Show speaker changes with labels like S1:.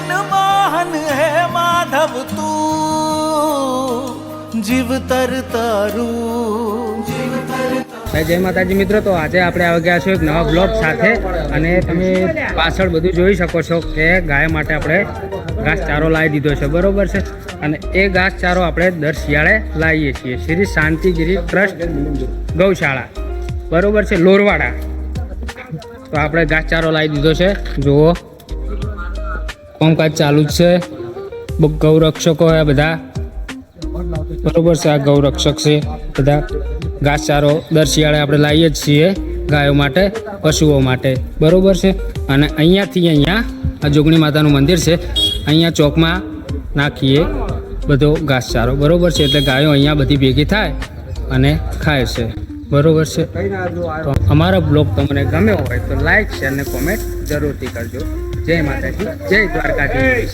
S1: मनमोहन है माधव तू जीवतर तारू
S2: જય માતાજી મિત્રો, તો આજે આપણે આવી ગયા છો એક નવા બ્લોગ સાથે અને તમે પાછળ બધું જોઈ શકો છો કે ગાય માટે આપણે ઘાસચારો લાવી દીધો છે, બરોબર છે। અને એ ઘાસચારો આપણે દર શિયાળે લાવીએ છીએ શ્રી શાંતિગીરી ટ્રસ્ટ ગૌશાળા, બરોબર છે, લોરવાડા। તો આપણે ઘાસચારો લાવી દીધો છે, જુઓ કામકાજ ચાલુ જ છે। ગૌરક્ષકો હે બધા, બરોબર છે, આ ગૌરક્ષક છે બધા। ઘાસચારો દર શિયાળે આપણે લાવીએ જ છીએ ગાયો માટે, પશુઓ માટે, બરોબર છે। અને અહીંયાથી અહીંયા આ જોગણી માતાનું મંદિર છે, અહીંયા ચોકમાં નાખીએ બધો ઘાસચારો, બરોબર છે। એટલે ગાયો અહીંયા બધી ભેગી થાય અને ખાય છે, બરોબર છે। તો અમારો બ્લોગ તમને ગમ્યો હોય તો લાઈક, શેર અને કોમેન્ટ જરૂરથી કરજો। જય માતાજી, જય દ્વારકાધીશ।